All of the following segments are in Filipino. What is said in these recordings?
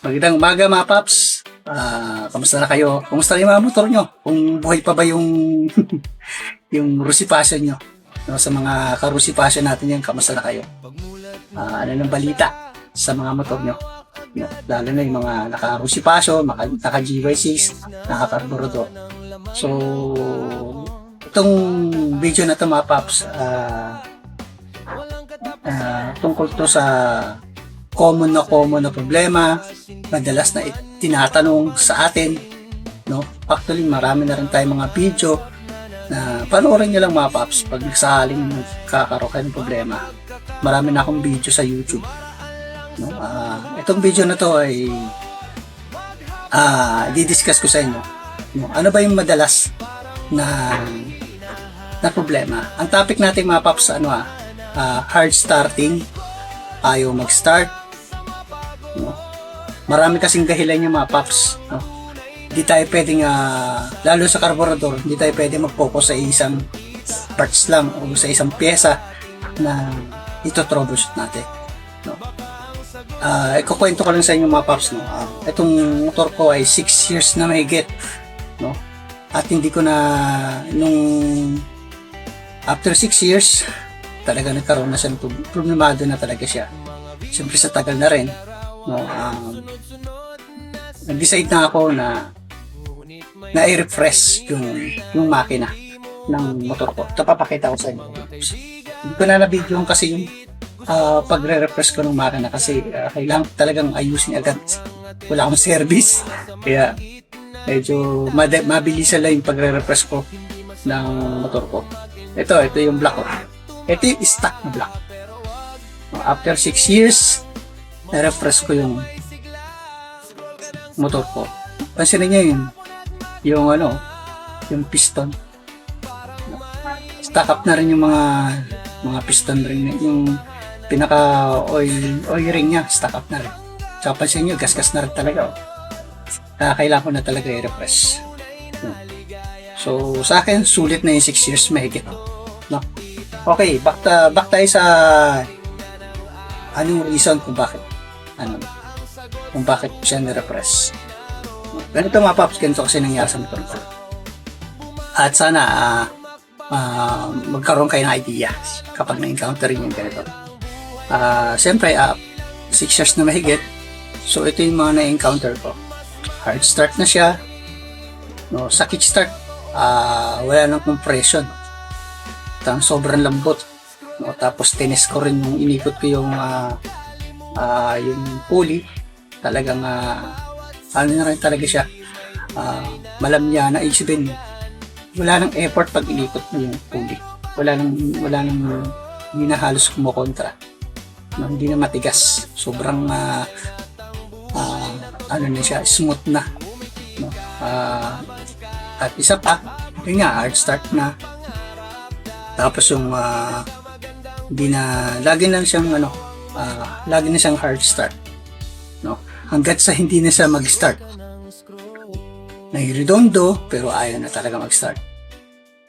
Magandang umaga mga paps. Kamusta na kayo? Kamusta na yung mga motor nyo? Kung buhay pa ba yung yung Rusi Passion nyo? No, sa mga ka-Rusi Passion natin yan, kamusta na kayo? Ano ng balita sa mga motor nyo? No, lalo na yung mga naka-Rusi Passion, naka-GY6, naka-carburetor. So, itong video na ito mga paps, tungkol to sa common na problema, madalas na tinatanong sa atin, no? Actually, marami na rin tayong mga video na panoorin nyo lang mga paps pag sakaling kakaroon kayo ng problema. Marami na akong video sa YouTube, no? Itong video na to ay di-discuss ko sa inyo, no? Ano ba yung madalas na problema? Ang topic natin mga paps, hard starting, ayaw mag-start, no? Marami kasing dahilan yung mga paps, no? Hindi tayo pwedeng lalo sa carburetor, hindi tayo pwedeng mag-focus sa isang parts lang o sa isang pyesa na ito troubleshoot natin, no? Ikukwento ko lang sa inyo mga paps, no? Itong motor ko ay 6 years na mahigit, no? At hindi ko na after 6 years talaga nagkaroon na siya ng problemado na talaga siya. Siyempre sa tagal na rin, no, nag-decide na ako na i-refresh yung makina ng motor ko. Ito papakita ko sa inyo. Hindi ko na na-video kasi yung pagre-refresh ko ng makina kasi kailangan talagang ayusin agad. Wala akong service. Kaya medyo mabilisan lang yung pagre-refresh ko ng motor ko. Ito yung black ko. Ito yung stock na black. After 6 years, na-refresh ko yung motor ko. Pansinin niyo yung piston. Stock up na rin yung mga piston ring, yung pinaka oil ring niya, stock up na rin. Tsaka pansinin niyo, gas-gas na rin talaga. Kailangan ko na talaga i-refresh. So, sa akin, sulit na yung 6 years mahigit. No? Okay, back tayo sa anong reason kung bakit siya na-repress. Ganito mga paps, ganito kasi nangyari sa motor ko. At sana magkaroon kayo ng idea kapag na-encounter yung ganito. Siyempre, 6 years na mahigit, so ito yung mga na-encounter ko. Hard start na siya, no, sa kickstart, wala nang compression. Sobrang lambot, no? Tapos tinis ko rin yung inikot ko yung pulley, talagang ano na rin talaga siya, malamya na isipin, wala nang effort pag inikot mo yung pulley, wala nang hindi na halos kumukontra, no? Hindi na matigas, sobrang ano na siya, smooth na, no? At isa pa, yun nga, hard start na. Tapos yung hindi na lagi na siyang hard start, no? Hangga't sa hindi na siya mag-start. Nai-redondo pero ayaw na talaga mag-start.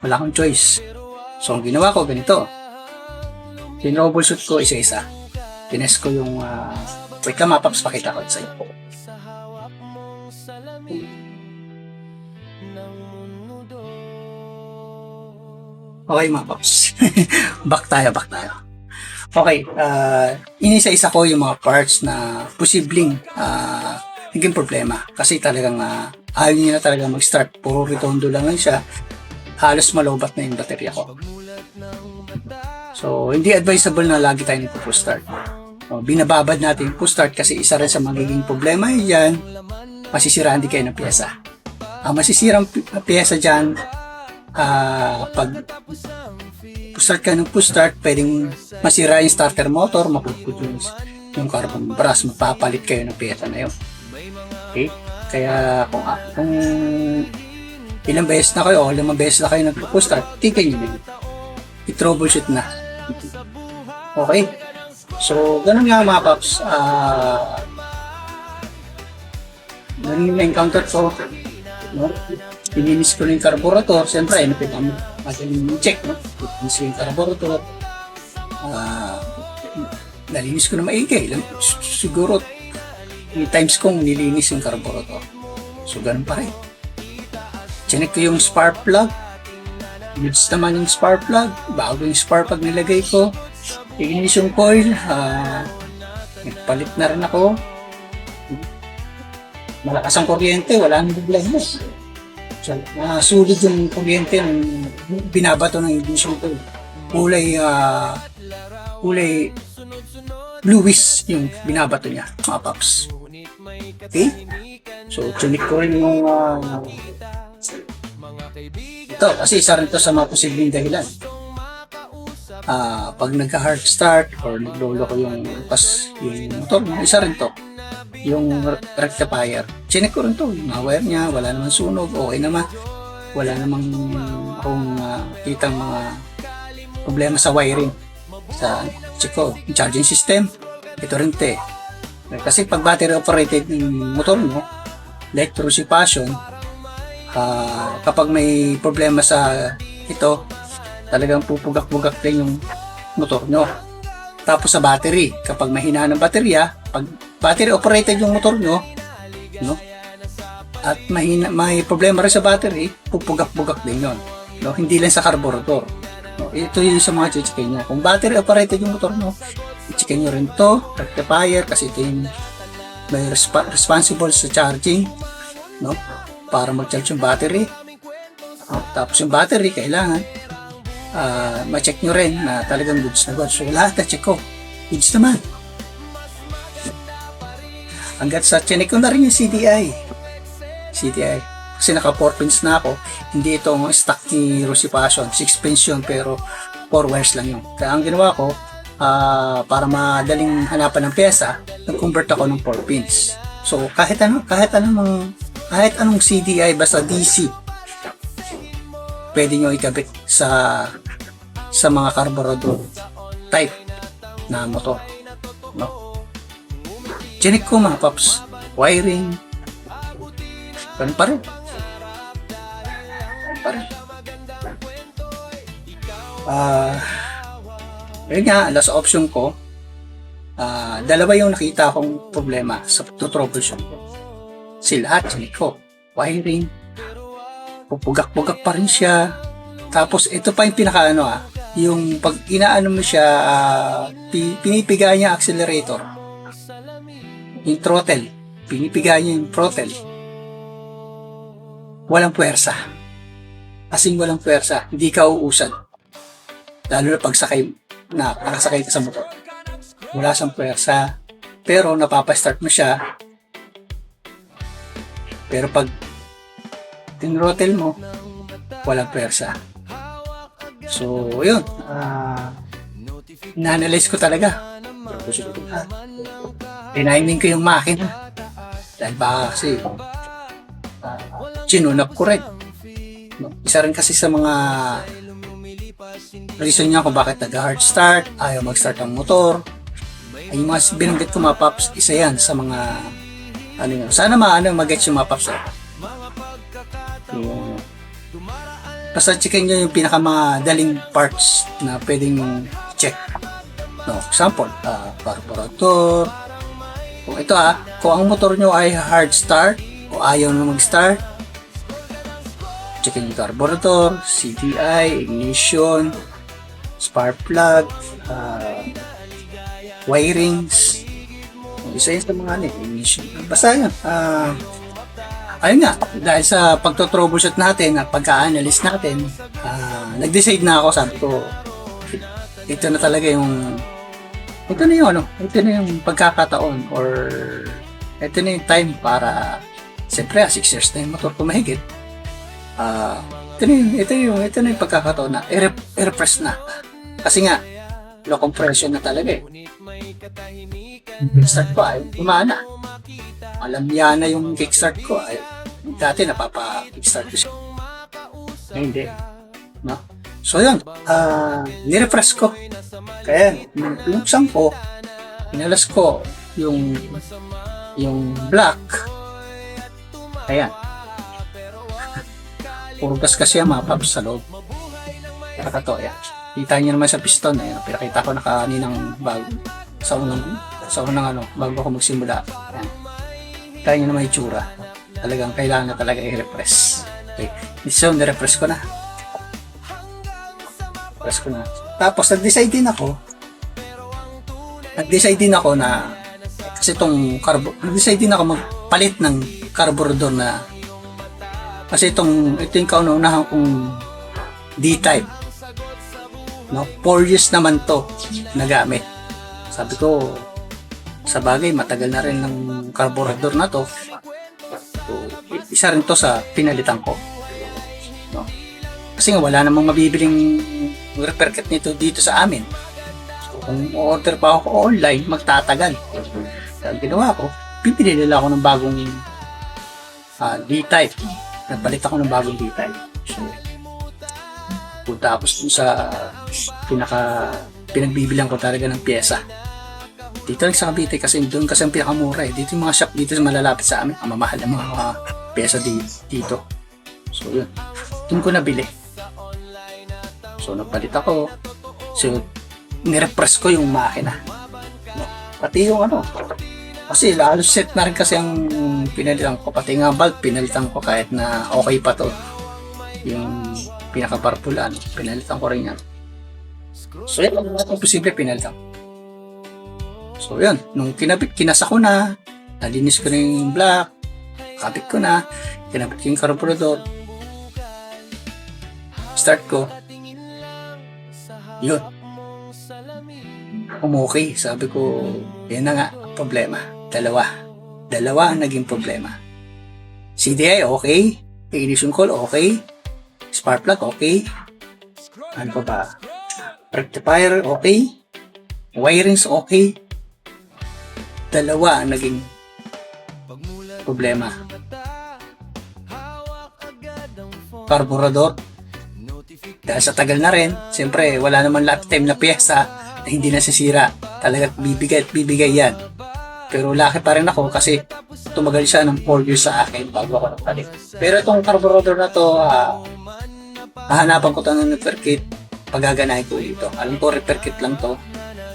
Wala akong choice. So ang ginawa ko ganito. Tinroubleshoot ko isa-isa. Tines ko yung wait lang mapaps, pakita ko sa iyo. Okay mga paps. back tayo. Okay, inisa-isa ko yung mga parts na posibleng naging problema. Kasi talagang ayaw niya na talaga mag-start. Puro redondo lang siya. Halos malobat na yung baterya ko. So, hindi advisable na lagi tayo nito push start. Binababad natin yung push start kasi isa rin sa magiging problema yan, masisiraan din kayo ng pyesa. Ang masisirang pyesa dyan, pag push-start ka ng push-start, pwedeng masira yung starter motor, mapuput yung carbon brass, mapapalit kayo ng pyesa na yun. Okay? Kaya kung ilang beses na kayo o 5 beses na kayo nag-push-start, tignan nyo din. I-troubleshoot na. Okay? So, ganun nga mga paps. Ganun yung na-encounter ko. No? Pininis ko na yung carburetor. Siyempre, check, no? Pininis ko yung carburetor. Nalinis ko na maigi. Siguro times kong nilinis yung carburetor. So, ganun pa rin. Chinek ko yung spark plug. Goods naman yung spark plug. Bago yung spark plug nilagay ko. Iginis yung coil. Nagpalit na rin ako. Malakas ang kuryente. Wala nang problema. So, sulit yung kuryente ng binabato ng ignition coil. Kulay bluish yung binabato niya, mga paps. Okay? So, tunik ko rin yung ito, kasi isa rin to sa mga posibleng dahilan. Pag nagka-hard start or naglolo ko yung motor, isa rin to. Yung rectifier. Chinek ko rin to, yung wire niya, wala namang sunog, okay naman. Wala namang akong kitang mga problema sa wiring. Sa check ko, yung charging system, ito rin te. Kasi pag battery operated ng motor mo, like through si Passion, kapag may problema sa ito, talagang pupugak-bugak din yung motor nyo. Tapos sa battery, kapag mahina ng baterya, pag battery operated yung motor nyo, no? At may problema rin sa battery, pupugak-bugak din yun. No? Hindi lang sa carburetor. No? Ito yung sa mga chichikin nyo. Kung battery operated yung motor nyo, chichikin nyo rin to, rectifier, kasi ito yung may responsible sa charging, no? Para mag-charge yung battery. Tapos yung battery, kailangan ma-check nyo rin na talagang goods na goods. So lahat na check ko, goods naman. Hanggat sa check ko na rin yung CDI. Kasi naka 4 pins na ako. Hindi ito ang stock ni Rosy Passion. 6 pins yun, pero 4 wires lang yun. Kaya ang ginawa ko, para madaling hanapan ng pyesa, nag-convert ako ng 4 pins. So kahit anong CDI basta DC, pwede nyo ikabit sa mga carburetor type na motor, no? Chinik ko mga paps, wiring, ganun pa rin. Ayun nga, last option ko, dalawa yung nakita kong problema sa troubleshoot ko. Si lahat, chinik ko, wiring, pupugak-pugak pa rin siya. Tapos ito pa yung yung pag inaano mo siya, pinipiga niya accelerator, yung throttle, pinipiga niya yung throttle, walang puwersa. Asing walang puwersa, hindi ka uusad. Lalo na pag nakasakay ka sa motor. Wala siyang puwersa, pero napapastart mo siya. Pero pag tinrottle mo, walang puwersa. So, yun. Na-analyze ko talaga. Tiniming ko yung makina. Dahil baka kasi chinunap ko rin. Isa rin kasi sa mga reason niya kung bakit nag-hard start, ayaw mag-start ang motor. Ay, yung mga binanggit ko mga paps, isa yan sa mga sana mag-gets yung mga paps. Basta checkin nyo yung pinakamadaling parts na pwedeng check. No, example, carburetor. Kung ito kung ang motor nyo ay hard start o ayaw na mag-start, checkin yung carburetor, CDI, ignition, spark plug, wirings. Isa yun sa mga ignition. Basta yun. Ayun nga, dahil sa pagto-troubleshoot natin at pagka-analyze natin, nag-decide na ako, sabi ko, ito na yung pagkakataon or ito na yung time para, siyempre 6 years na yung motor ko mahigit. Ito na yung pagkakataon na i-refresh na. Kasi nga, low compression na talaga eh. Start ko ay umana. Alam niya na yung kickstart ko ay dati napapa-kickstart ko siya. Hindi. No? So yun, nirefresh ko. Kaya pinuksan ko, pinalas ko yung black. Ayan. Puro gas kasi ang mapaps sa loob. Pakato, ayan. Kita niyo naman sa piston, ayan. Pinakita ko na kaninang bago. Sa unang bago ako magsimula. Ayan. Kaya nyo naman itsura. Talagang kailangan na talaga i-repress. Okay. So, nirepress ko na. Repress ko na. Tapos, nag-decide din ako na kasi nag-decide din ako magpalit ng carburetor na kasi ito yung kaunahan kong D-type. No? 4 years naman to nagamit. Sabi ko, sa bagay, matagal na rin ng carburetor na to. So, isa rin to sa pinalitan ko. No? Kasi nga, wala namang mabibiling repair kit nito dito sa amin. So, kung order pa ako online, magtatagal. So, ang ginawa ko, pipili nila ako ng bagong D-type. Nagpalit ako ng bagong D-type. So, punta ako sa pinagbibilang ko talaga ng pyesa. Dito lang sa Cavite kasi doon kasi ang pinakamura eh. Dito yung mga shop dito malalapit sa amin. Ang mamahal ng mga pyesa dito. So, yun. Doon ko nabili. So, nagpalit ako. So, nirepress ko yung makina. Pati yung kasi lalo set na rin kasi ang pinalitan ko. Pati nga bulb, pinalitan ko kahit na okay pa to. Yung pinaka-purple, pinalitan ko rin yan. So, yan. Kung posible, pinalitan ko. So, yun. Nung kinasa ko na, nalinis ko na yung black, kapit ko na, kinabit ko yung carburetor, start ko, yun. Okay. Sabi ko, yan na nga, problema. Dalawa ang naging problema. CDI, okay. Ignition coil, okay. Spark plug, okay. Ano pa ba? Rectifier, okay. Wirings, okay. Dalawa ang naging problema. Carburetor. Dahil sa tagal na rin, siyempre, wala naman lifetime na pyesa na hindi nasisira. Talagang bibigay yan. Pero laki pa rin ako kasi tumagal siya ng 4 years sa akin bago ako nagpalit. Pero itong carburetor na to, hahanapan ko ito ng repair kit, pagaganahin ko dito. Alam ko, repair kit lang to.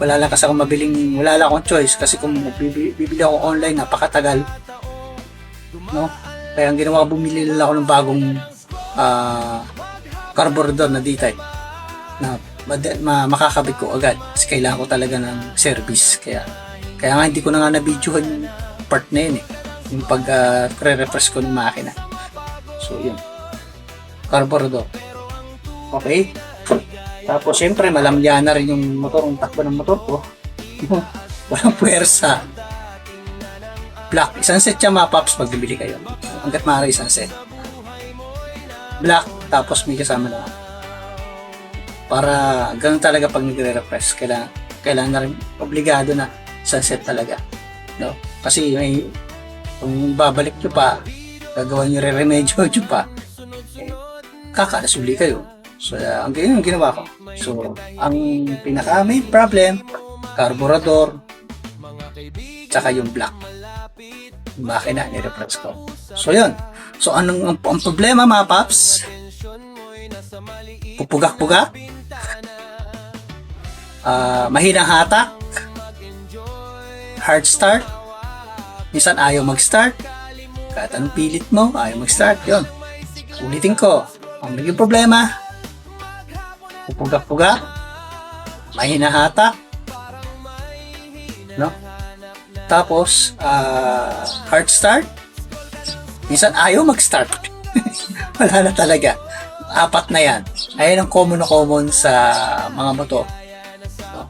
Wala lang kasi akong wala lang akong choice kasi kung bibili ako online, napakatagal. No? Kaya ang ginawa ko, bumili lang ako ng bagong carburetor na D-type na makakabit ko agad kasi kailangan ko talaga ng service. Kaya nga hindi ko na nga na-videohan yung part na yun yung pag-re-refresh ko ng makina. So yun, carburetor. Okay. Tapos syempre malamya na rin yung motor, yung takbo ng motor ko. Walang puwersa. Black, isang set siya mga paps pag bibili kayo. Hanggat maaari isang set. Black, tapos may kasama na. Para ganun talaga pag nagre-refresh. Kailangan na rin, obligado na isang set talaga. No? Kasi kung babalik nyo pa, gagawa nyo re-remedyo nyo pa, kakalasuli kayo. So, ang ginawa ko. So, ang pinaka-main problem, carburetor, tsaka yung black. Yung makina, nire-refresh ko. So, yun. So, ang problema mga paps? Pupugak-pugak? Mahinang hatak? Hard start? Minsan ayaw mag-start? Kahit anong pilit mo, ayaw mag-start. Yun. Ulitin ko. Ang naging problema, pupugak-pugak, mahina hatak, no? Tapos, hard start, minsan ayaw mag-start. Wala na talaga. 4 na yan. Ayan ang common sa mga motor. No?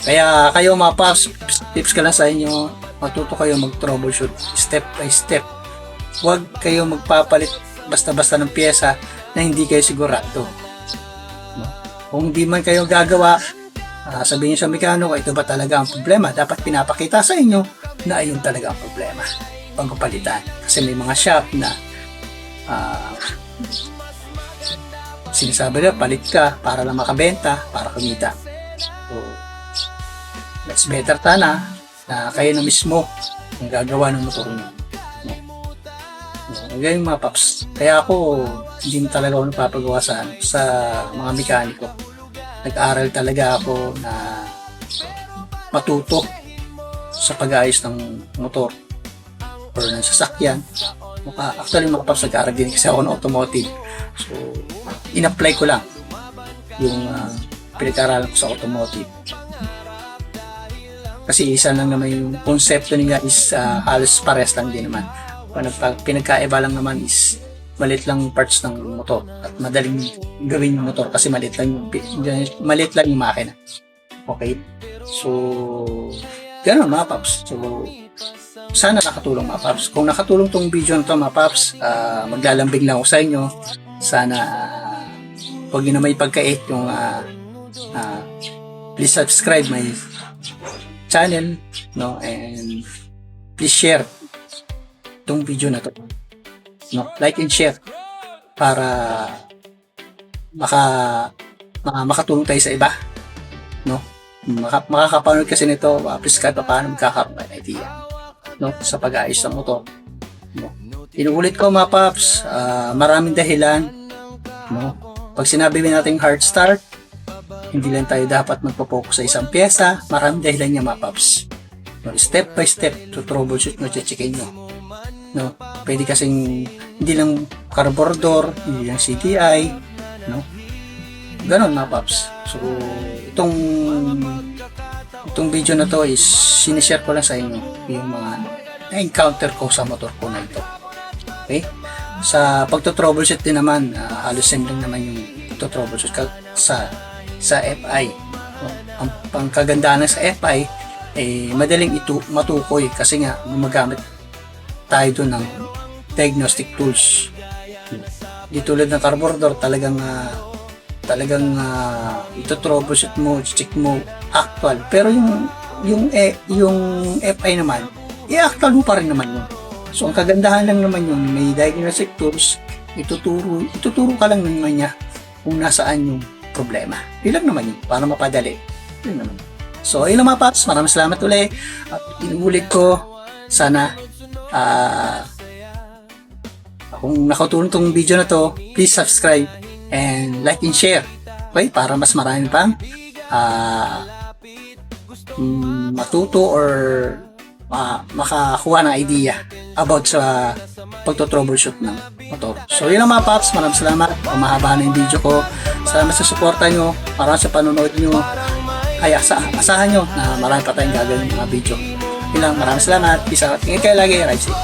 Kaya kayo mga paps, tips ka lang sa inyo, matuto kayo mag-troubleshoot step by step. Huwag kayo magpapalit basta-basta ng pyesa na hindi kayo sigurado. No? Kung hindi man kayo gagawa, sabihin nyo sa mekano, ito ba talaga ang problema? Dapat pinapakita sa inyo na ayun talaga ang problema. Pagpapalitan. Kasi may mga shop na sinasabi na palit ka para lang makabenta, para kumita. So, that's better na kayo na mismo ang gagawa ng motor nyo. Ganyan mga paps. Kaya ako, hindi talaga ako napapagawa sa mga mekaniko. Nag-aaral talaga ako na matuto sa pag-aayos ng motor. or ng sasakyan. Actually mga paps, nag-aaral din kasi ako ng automotive. So, in-apply ko lang yung pinag-aaralan ko sa automotive. Kasi isa lang naman yung konsepto niya is halos pares lang din naman. Pinagkaiba lang naman is maliit lang parts ng motor at madaling gawin yung motor kasi maliit lang yung makina. Okay? So, gano'n mga paps. So, sana nakatulong mga paps. Kung nakatulong tong video na to mga paps, maglalambing lang ako sa inyo. Sana huwag nyo na may pagkait yung please subscribe my channel, no, and please share tong video na to, no, like and share para makatulong tayo sa iba, no. Makakapanood kasi nito, please kahit paano magkakaroon ng idea, no, sa pag-aayos ng motor, no. Inuulit ko mga paps, maraming dahilan, no. Pag sinabi natin hard start, hindi lang tayo dapat magpo-focus sa isang pyesa, maraming dahilan niya mga paps, no. Step by step to troubleshoot mo, checkin nyo, no. Pwede kasing hindi lang carburetor, hindi lang CDI, no. Ganon mga paps. So itong video na to is sinishare ko lang sa inyo yung mga na-encounter ko sa motor ko na ito. Okay? Sa pagto-troubleshoot din naman, halos same lang naman yung pagto-troubleshoot sa FI. No? Ang pangkagandahan sa FI madaling matukoy kasi nga gumagamit tayo doon ng diagnostic tools. Di tulad ng carburetor, talagang ito-troubleshoot mo, check mo actual. Pero yung FI naman, i-actual mo pa rin naman yun. So ang kagandahan lang naman yun, may diagnostic tools, ituturo ka lang naman niya kung nasaan yung problema. Yun lang naman yun, para mapadali. Yun naman. So ayun lang mga paps, maraming salamat ulit. At inuulit ko, sana kung nakatulong tong video na to, please subscribe and like and share. Okay? Para mas marami pang matuto or makakuha ng idea about sa pagto-troubleshoot ng motor. So yun lang mga paps, maraming salamat. Mahaba na yung video ko. Salamat sa suporta nyo, maraming sa panonood nyo. Ay asahan nyo na marami pa tayong gagawin mga video. Yun lang, maraming salamat. Peace out. Ingat kayo lagi. Ride safe.